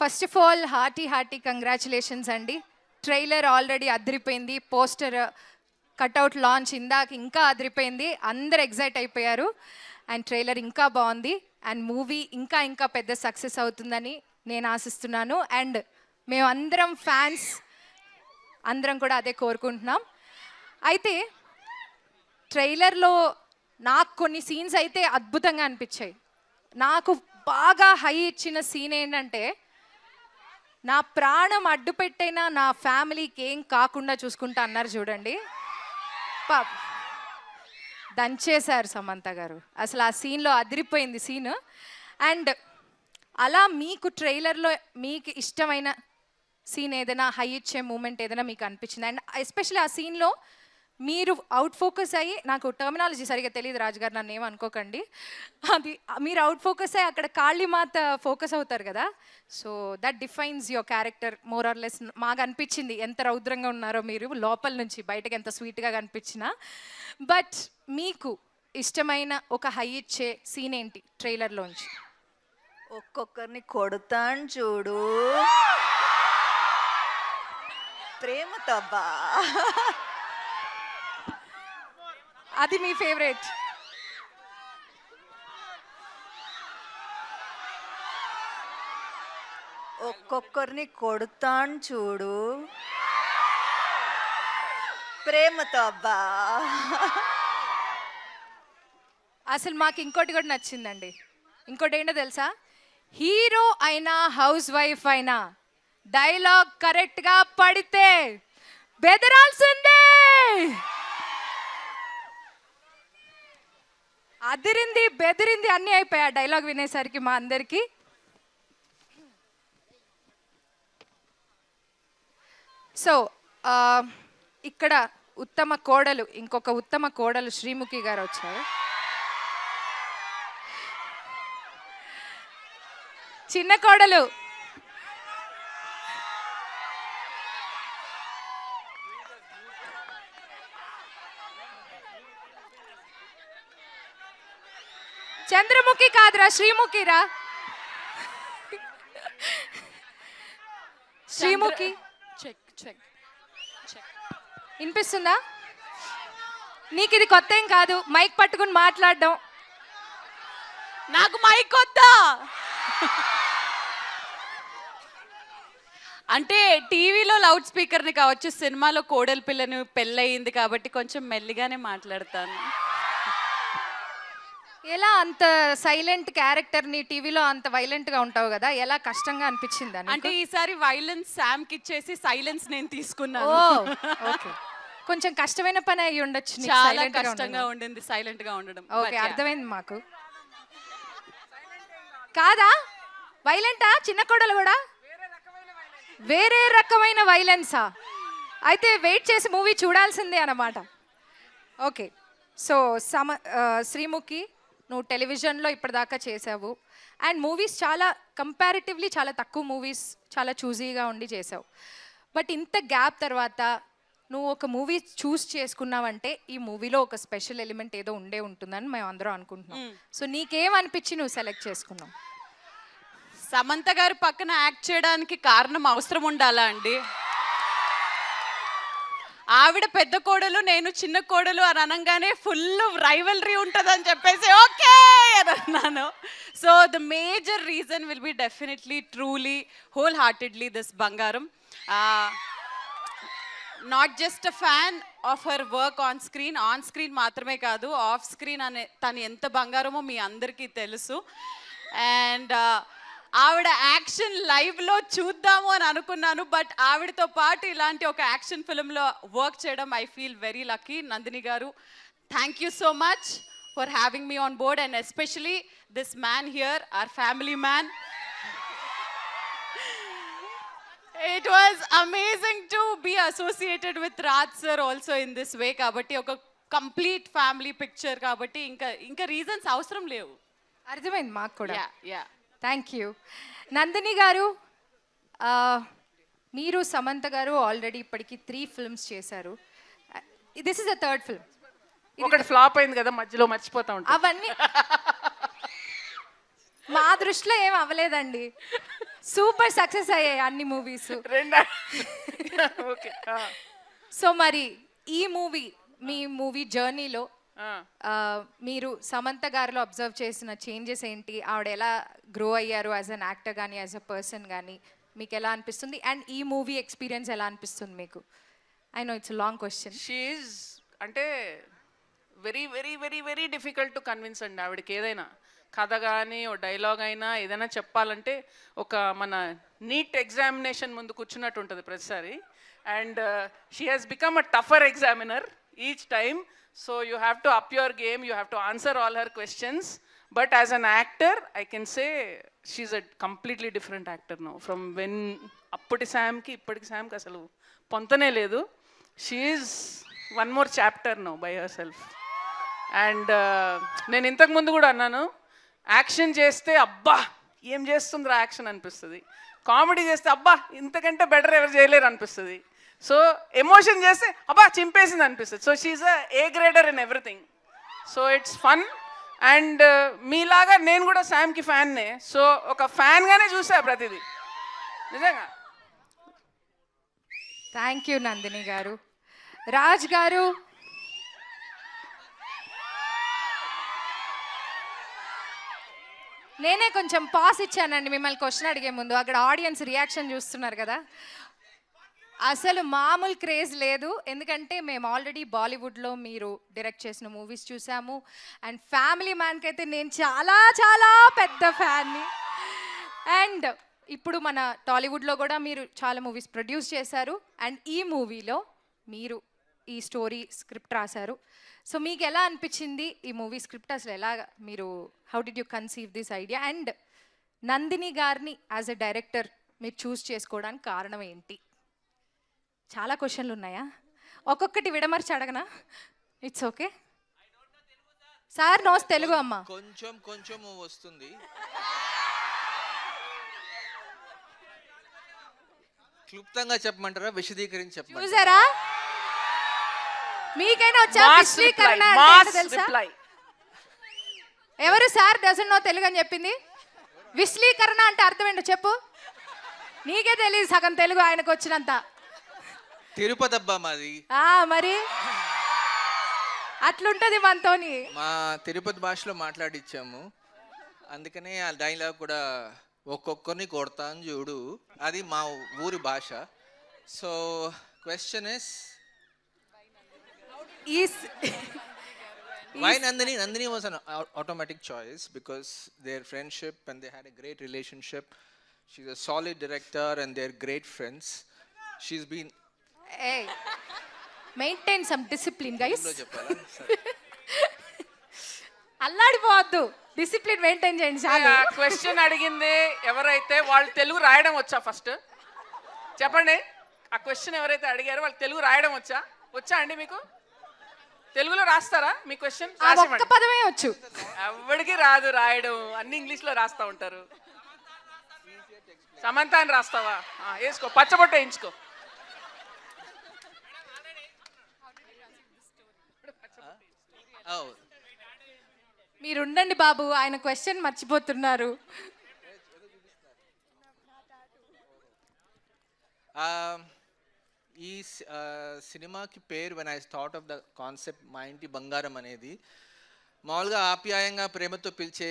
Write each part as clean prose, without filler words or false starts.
First of all hearty congratulations అండి. Trailer already అదిరిపోయింది. Poster cutout launch ఇందాక ఇంకా అదిరిపోయింది. అందరు ఎగ్జైట్ అయిపోయారు. అండ్ ట్రైలర్ ఇంకా బాగుంది. అండ్ మూవీ ఇంకా ఇంకా పెద్ద సక్సెస్ అవుతుందని నేను ఆశిస్తున్నాను. అండ్ మేమందరం ఫ్యాన్స్ అందరం కూడా అదే కోరుకుంటున్నాం. అయితే ట్రైలర్లో నాకు కొన్ని సీన్స్ అయితే అద్భుతంగా అనిపించాయి. నాకు బాగా హై ఇచ్చిన సీన్ ఏంటంటే, నా ప్రాణం అడ్డు పెట్టైనా నా ఫ్యామిలీకి ఏం కాకుండా చూసుకుంటా అన్నారు చూడండి. దంచేశారు సమంత గారు. అసలు ఆ సీన్లో అదిరిపోయింది సీన్. అండ్ అలా మీకు ట్రైలర్లో మీకు ఇష్టమైన సీన్ ఏదైనా హై ఇచ్చే మూమెంట్ ఏదైనా మీకు అనిపించింది? అండ్ ఎస్పెషల్లీ ఆ సీన్లో మీరు అవుట్ ఫోకస్ అయ్యి, నాకు టర్మినాలజీ సరిగా తెలియదు రాజుగారు, నన్ను ఏమనుకోకండి, అది మీరు అవుట్ ఫోకస్ అయ్యి అక్కడ కాళీమాత ఫోకస్ అవుతారు కదా. So that defines your character more or less. మాకు అనిపించింది ఎంత రౌద్రంగా ఉన్నారో మీరు, లోపల నుంచి బయటకు ఎంత స్వీట్గా కనిపించినా. బట్ మీకు ఇష్టమైన ఒక హై ఇచ్చే సీన్ ఏంటి ట్రైలర్లోంచి? ఒక్కొక్కరిని కొడతాను చూడు, ప్రేమతో బా, అది మీ ఫేవరెట్? ఒక్కొక్కరిని కొడతాను చూడు, ప్రేమతో అబ్బా. అసలు మాకు ఇంకోటి కూడా నచ్చిందండి. ఇంకోటి ఏంటో తెలుసా? హీరో అయినా హౌస్ వైఫ్ అయినా డైలాగ్ కరెక్ట్గా పడితే బెదరాల్సిందే. అదిరింది బెదిరింది అన్నీ అయిపోయాయి డైలాగ్ వినేసరికి మా అందరికీ. సో ఇక్కడ ఉత్తమ కోడలు, ఇంకొక ఉత్తమ కోడలు శ్రీముఖి గారు వచ్చారు. చిన్న కోడలు చంద్రముఖి కాదురా, శ్రీముఖిరా. శ్రీముఖి వినిపిస్తుందా నీకు? ఇది కొత్త ఏం కాదు, మైక్ పట్టుకుని మాట్లాడడం. నాకు మైక్ వద్దా అంటే టీవీలో లౌడ్ స్పీకర్ని కావచ్చు, సినిమాలో కోడలి పిల్లని పెళ్ళయింది కాబట్టి కొంచెం మెల్లిగానే మాట్లాడతాను. ఎలా అంత సైలెంట్ క్యారెక్టర్ని టీవీలో అంత వైలెంట్గా ఉంటావు కదా, ఎలా కష్టంగా అనిపించింది? అంటే ఈసారి వైలెన్స్ శామ్కి ఇచ్చేసి సైలెన్స్ నేను తీసుకున్నాను. ఓకే, కొంచెం కష్టమైన పని అయ్యి ఉండొచ్చు. చాలా కష్టంగా ఉండింది సైలెంట్ గా ఉండడం. ఓకే, అర్థమైంది మాకు. కాదా వైలెంటా చిన్న కోడలు కూడా? వేరే రకమైన వైలెన్సా? అయితే వెయిట్ చేసి మూవీ చూడాల్సిందే అన్నమాట. ఓకే, సో శ్రీముఖి, నువ్వు టెలివిజన్లో ఇప్పటిదాకా చేసావు అండ్ మూవీస్ చాలా కంపారిటివ్లీ చాలా తక్కువ మూవీస్ చాలా చూజీగా ఉండి చేసావు. బట్ ఇంత గ్యాప్ తర్వాత నువ్వు ఒక మూవీ చూస్ చేసుకున్నావంటే ఈ మూవీలో ఒక స్పెషల్ ఎలిమెంట్ ఏదో ఉండే ఉంటుందని మేము అందరం అనుకుంటున్నాం. సో నీకేమనిపించి నువ్వు సెలెక్ట్ చేసుకున్నావు? సమంత గారు పక్కన యాక్ట్ చేయడానికి కారణం అవసరం ఉండాలా అండి? ఆవిడ పెద్ద కోడలు, నేను చిన్న కోడలు అని అనగానే ఫుల్ రైవల్రీ ఉంటుందని చెప్పేసి ఓకే అని అన్నాను. So the major reason will be definitely truly whole heartedly this బంగారం. Not just a fan of her work on screen మాత్రమే కాదు, ఆఫ్ స్క్రీన్ అనే తను ఎంత బంగారమో మీ అందరికీ తెలుసు. అండ్ ఆవిడ యాక్షన్ లైవ్లో చూద్దాము అని అనుకున్నాను, బట్ ఆవిడతో పాటు ఇలాంటి ఒక యాక్షన్ ఫిల్మ్లో వర్క్ చేయడం I feel very lucky. Nandini గారు, thank you so much for having me on board and especially this man here, our family man. It was amazing to be associated with Raj sir also in this way. కాబట్టి ఒక complete family picture కాబట్టి ఇంకా reasons అవసరం లేవు. అర్థమైంది మాకు కూడా. Yeah thank you. Nandini గారు, మీరు సమంత గారు ఆల్రెడీ ఇప్పటికి 3 ఫిల్మ్స్ చేశారు. This is the third film. ఒకటి ఫ్లాప్ అయింది కదా, మధ్యలో మర్చిపోతా ఉంటాం. అవన్నీ మా దృష్టిలో ఏం అవ్వలేదండి. సూపర్ సక్సెస్ అయ్యాయి అన్ని మూవీస్. రెండా ఓకే సో మరి ఈ మూవీ మీ మూవీ జర్నీలో మీరు సమంత గారిలో అబ్జర్వ్ చేసిన చేంజెస్ ఏంటి, ఆవిడ ఎలా గ్రో అయ్యారు యాజ్ అన్ యాక్టర్ కానీ యాజ్ అ పర్సన్ కానీ మీకు ఎలా అనిపిస్తుంది, అండ్ ఈ మూవీ ఎక్స్పీరియన్స్ ఎలా అనిపిస్తుంది మీకు? I know it's long question. She అంటే very very very very difficult to convince అండి. ఆవిడకి ఏదైనా కథ కానీ ఓ డైలాగ్ అయినా ఏదైనా చెప్పాలంటే ఒక మన నీట్ ఎగ్జామినేషన్ ముందు కూర్చున్నట్టు ఉంటుంది ప్రతిసారి. And she has become a tougher examiner each time. So you have to up your game, you have to answer all her questions. But as an actor I can say she's a completely different actor now from when. అప్పటి శామ్కి ఇప్పటికి శామ్కి అసలు పొంతనే లేదు. She's one more chapter now by herself. And నేను ఇంతకుముందు కూడా అన్నాను, యాక్షన్ చేస్తే అబ్బా ఏం చేస్తుందిరా యాక్షన్ అనిపిస్తుంది, కామెడీ చేస్తే అబ్బా ఇంతకంటే బెటర్ ఎవరు చేయలేరు అనిపిస్తుంది, సో ఎమోషన్ చేస్తే అబ్బా చింపేసింది అనిపిస్తుంది. So she's A grader in everything. So it's fun. And మీలాగా నేను కూడా శామ్కి ఫ్యాన్నే. సో ఒక ఫ్యాన్గానే చూసా ప్రతిదీ నిజంగా. థ్యాంక్ యూ నందిని గారు. రాజ్ గారు, నేనే కొంచెం పాస్ ఇచ్చానండి మిమ్మల్ని క్వశ్చన్ అడిగే ముందు. అక్కడ ఆడియన్స్ రియాక్షన్ చూస్తున్నారు కదా, అసలు మామూలు క్రేజ్ లేదు. ఎందుకంటే మేము ఆల్రెడీ బాలీవుడ్లో మీరు డైరెక్ట్ చేసిన మూవీస్ చూసాము. అండ్ ఫ్యామిలీ మ్యాన్కి అయితే నేను చాలా చాలా పెద్ద ఫ్యాన్ని. అండ్ ఇప్పుడు మన టాలీవుడ్లో కూడా మీరు చాలా మూవీస్ ప్రొడ్యూస్ చేశారు. అండ్ ఈ మూవీలో మీరు ఈ స్టోరీ స్క్రిప్ట్ రాశారు. సో మీకు ఎలా అనిపించింది ఈ మూవీ స్క్రిప్ట్? అసలు ఎలా మీరు how did you conceive this idea? And Nandini గారిని యాజ్ ఎ డైరెక్టర్ మీరు చూస్ చేసుకోవడానికి కారణం ఏంటి? చాలా క్వశ్చన్లు ఉన్నాయా? ఒక్కొక్కటి విడమర్చి అడగనా? It's okay sir. Knows Telugu అమ్మ కొంచెం కొంచెం వస్తుంది. క్లుప్తంగా చెప్పమంటారా, విశదీకరించి చెప్పమంటారా? చూసారా, మీకైనా వచ్చా విశ్లీకరణ అంటే ఏంటో తెలుసా? ఎవరు సార్ డజన్ నో తెలుగు అని చెప్పింది? విశ్లీకరణ అంటే అర్థం ఏంటో చెప్పు. నీకే తెలియదు సగం తెలుగు ఆయనకు వచ్చినంత. తిరుపతి అబ్బా మాది. మరి అట్లుంటది మనతోని. మా తిరుపతి భాషలో మాట్లాడిచ్చాము, అందుకనే ఆ డైలాగ్ కూడా ఒక్కొక్కరిని కొడతాను చూడు, అది మా ఊరి భాష. So question is why Nandini? Nandini was an automatic choice because their friendship and they had a great relationship. She's a solid director and they're great friends. She's been maintain some discipline guys. లో చెప్పాలా? అల్లాడిపోవద్దు, discipline maintain చేయండి చాలు. Question అడిగింది ఎవరైతే వాళ్ళు తెలుగు రాయడం వచ్చా first చెప్పండి. ఆ క్వశ్చన్ ఎవరైతే అడిగారో వాళ్ళు తెలుగు రాయడం వచ్చా అండి? మీకు తెలుగులో రాస్తారా మీ క్వశ్చన్? ఒక్క పదమే వచ్చు. ఎవరికి రాదు రాయడం, అన్ని ఇంగ్లీష్ లో రాస్తా ఉంటారు. సమంత అని రాస్తావా? వేసుకో, పచ్చబొట్ట వేయించుకో. మీరుండండి బాబు, ఆయన క్వశ్చన్ మర్చిపోతున్నారు. ఈ సినిమాకి పేరు when I thought of the concept మా ఇంటి బంగారం అనేది మామూలుగా ఆప్యాయంగా ప్రేమతో పిలిచే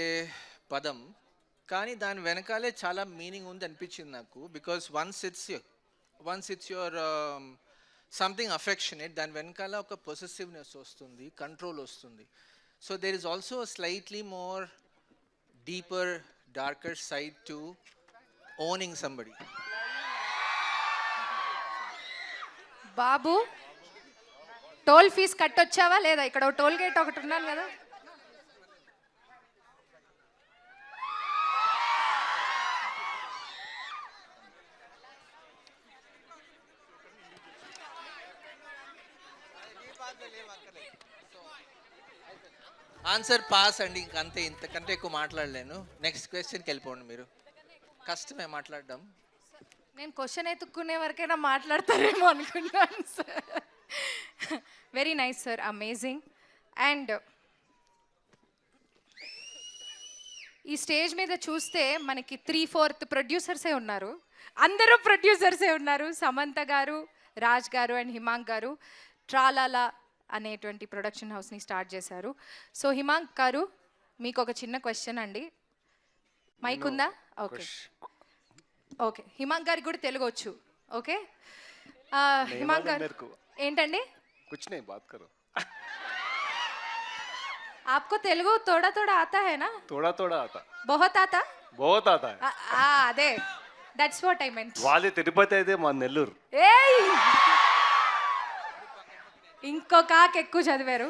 పదం, కానీ దాని వెనకాలే చాలా మీనింగ్ ఉంది అనిపించింది నాకు. Because once it's your something affectionate, దాని వెనకాల ఒక పొసెసివ్నెస్ వస్తుంది, కంట్రోల్ వస్తుంది. So there is also slightly more deeper darker side to owning somebody. బాబు, టోల్ ఫీజు కట్టొచ్చావా లేదా? ఇక్కడ టోల్ గేట్ ఒకటి ఉన్నాను కదా. ఆన్సర్ పాస్ అండి, ఇంకంతే, ఇంతకంటే ఎక్కువ మాట్లాడలేను. నెక్స్ట్ క్వశ్చన్కి వెళ్ళిపోండి మీరు. కష్టమే మాట్లాడడం. నేను క్వశ్చన్ ఎత్తుక్కునే వరకైనా మాట్లాడతారేమో అనుకున్నాను sir. Very nice sir, amazing. And ఈ స్టేజ్ మీద చూస్తే మనకి 3/4 ప్రొడ్యూసర్సే ఉన్నారు. అందరూ ప్రొడ్యూసర్సే ఉన్నారు. సమంత గారు, రాజ్ గారు అండ్ హిమాంక్ గారు ట్రాలాలా అనేటువంటి ప్రొడక్షన్ హౌస్ని స్టార్ట్ చేశారు. సో హిమాంక్ గారు, మీకు ఒక చిన్న క్వశ్చన్ అండి. మైక్ ఉందా? Okay okay. హిమాంక్ గారికి కూడా తెలుగు వచ్చు. ఓకే హిమాంక్ గారు ఏంటండి? कुछ नहीं बात करो. आपको तेलुगु थोड़ा थोड़ा आता है ना? थोड़ा थोड़ा आता. बहुत आता? बहुत आता है. అదే దట్స్ వాట్ ఐ మెంట్. వాళ్ళది తిరుపతి అయితే మా నెల్లూరు. ఏయ్ ఇంకో కాకి ఎక్కువ చదివారు.